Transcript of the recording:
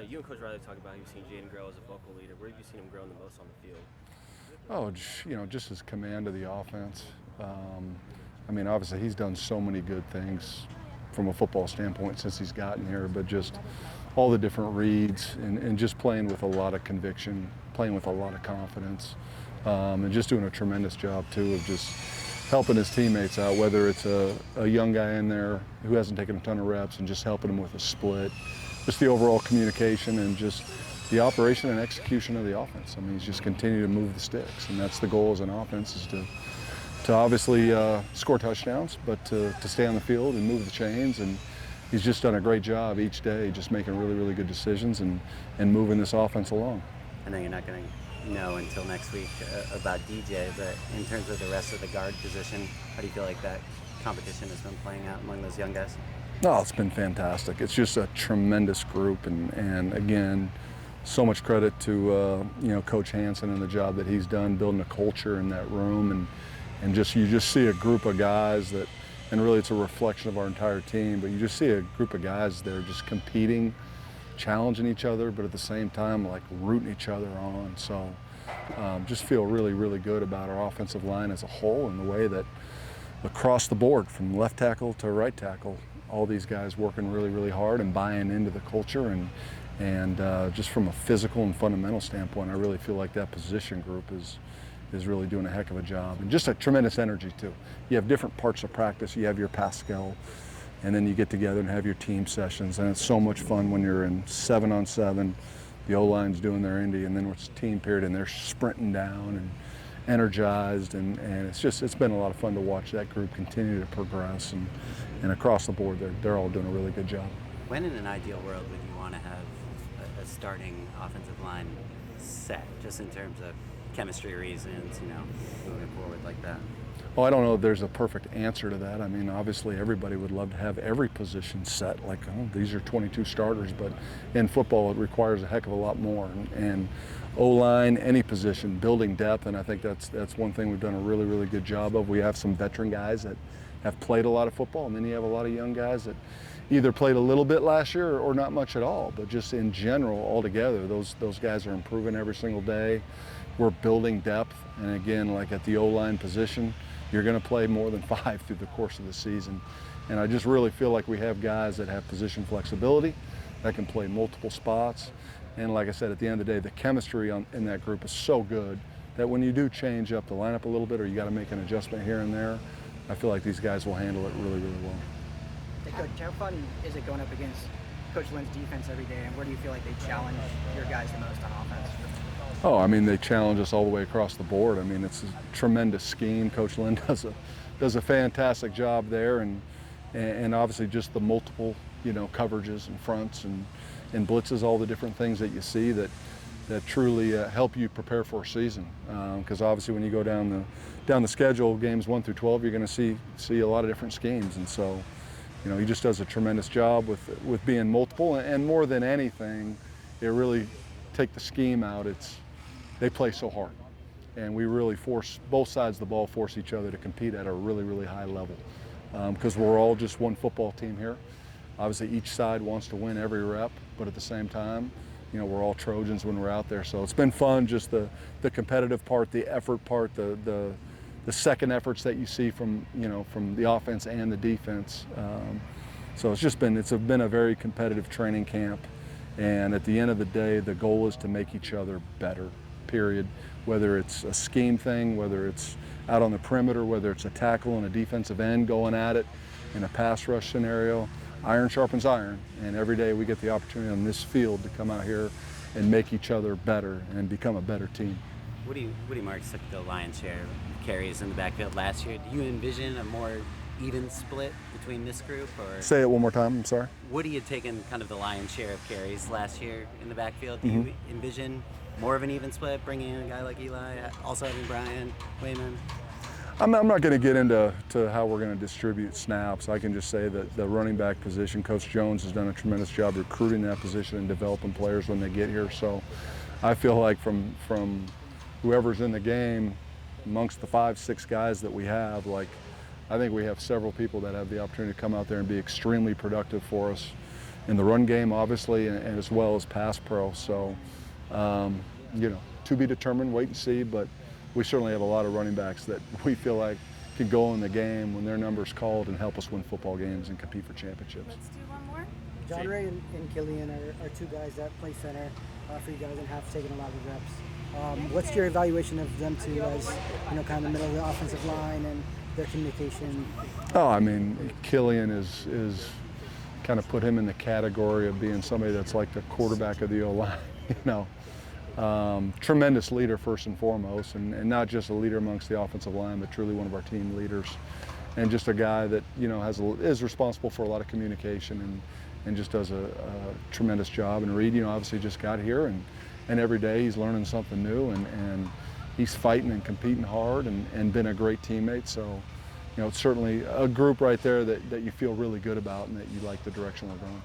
You and Coach Riley talked about how you've seen Jaden grow as a vocal leader. Where have you seen him grow the most on the field? Oh, just his command of the offense. I mean, obviously he's done so many good things from a football standpoint since he's gotten here, but just all the different reads and just playing with a lot of conviction, playing with a lot of confidence, and just doing a tremendous job too of just helping his teammates out, whether it's a young guy in there who hasn't taken a ton of reps and just helping him with a split, just the overall communication and just the operation and execution of the offense. I mean, he's just continued to move the sticks, and that's the goal as an offense, is to obviously score touchdowns, but to stay on the field and move the chains. And he's just done a great job each day, just making really, really good decisions and moving this offense along. I know you're not going to know until next week about DJ, but in terms of the rest of the guard position, how do you feel like that competition has been playing out among those young guys? No, it's been fantastic. It's just a tremendous group, and again, so much credit to Coach Hansen and the job that he's done building a culture in that room, and you just see a group of guys that, and really it's a reflection of our entire team, but you just see a group of guys that are just competing, challenging each other, but at the same time like rooting each other on. So just feel really, really good about our offensive line as a whole, and the way that across the board, from left tackle to right tackle, all these guys working really, really hard and buying into the culture, and just from a physical and fundamental standpoint, I really feel like that position group is really doing a heck of a job, and just a tremendous energy too. You have different parts of practice. You have your Pascal, and then you get together and have your team sessions, and it's so much fun when you're in 7-on-7. The O-line's doing their indie, and then it's team period, and they're sprinting down and energized, and it's been a lot of fun to watch that group continue to progress, and across the board they're all doing a really good job. When in an ideal world would you want to have a starting offensive line set, just in terms of chemistry reasons, moving forward like that? Well, I don't know if there's a perfect answer to that. I mean, obviously everybody would love to have every position set, like, oh, these are 22 starters, but in football it requires a heck of a lot more. And O-line, any position, building depth, and I think that's one thing we've done a really, really good job of. We have some veteran guys that have played a lot of football, and then you have a lot of young guys that either played a little bit last year or not much at all, but just in general, altogether, those guys are improving every single day. We're building depth, and again, like at the O-line position, you're going to play more than 5 through the course of the season. And I just really feel like we have guys that have position flexibility, that can play multiple spots. And like I said, at the end of the day, the chemistry in that group is so good that when you do change up the lineup a little bit, or you got to make an adjustment here and there, I feel like these guys will handle it really, really well. Hey, Coach, how fun is it going up against Coach Lynn's defense every day, and where do you feel like they challenge your guys the most on offense? Oh, I mean, they challenge us all the way across the board. I mean, it's a tremendous scheme. Coach Lynn does a fantastic job there, and obviously just the multiple, coverages and fronts and blitzes, all the different things that you see that truly help you prepare for a season. Because obviously when you go down the schedule, games 1 through 12, you're going to see a lot of different schemes, and so he just does a tremendous job with being multiple, and more than anything, it really take the scheme out. They play so hard, and we really force both sides of the ball, force each other to compete at a really, really high level, because we're all just one football team here. Obviously each side wants to win every rep, but at the same time, we're all Trojans when we're out there. So it's been fun, just the competitive part, the effort part, the second efforts that you see from the offense and the defense. So it's been a very competitive training camp, and at the end of the day, the goal is to make each other better, period. Whether it's a scheme thing, whether it's out on the perimeter, whether it's a tackle and a defensive end going at it in a pass rush scenario, iron sharpens iron, and every day we get the opportunity on this field to come out here and make each other better and become a better team. Woody Marks took the lion's share of carries in the backfield last year. Do you envision a more even split between this group? Or say it one more time, I'm sorry. Woody had taken kind of the lion's share of carries last year in the backfield. Do you envision more of an even split, bringing in a guy like Eli, also having Brian Wayman? I'm not going to get into how we're going to distribute snaps. I can just say that the running back position, Coach Jones has done a tremendous job recruiting that position and developing players when they get here. So I feel like from whoever's in the game, amongst the 5-6 guys that we have, I think we have several people that have the opportunity to come out there and be extremely productive for us in the run game, obviously, and as well as pass pro. So, you know, to be determined, wait and see, but we certainly have a lot of running backs that we feel like can go in the game when their number's called and help us win football games and compete for championships. Let's do one more. John Ray and Killian are two guys that play center for you guys and have taken a lot of reps. What's your evaluation of them two as, you know, kind of the middle of the offensive line and their communication? Oh, I mean, Killian is kind of put him in the category of being somebody that's like the quarterback of the O-line, you know. Tremendous leader first and foremost, and not just a leader amongst the offensive line, but truly one of our team leaders, and just a guy that, you know, is responsible for a lot of communication and just does a tremendous job. And Reed, you know, obviously just got here, and every day he's learning something new, and he's fighting and competing hard and been a great teammate. So, you know, it's certainly a group right there that you feel really good about and that you like the direction we're going.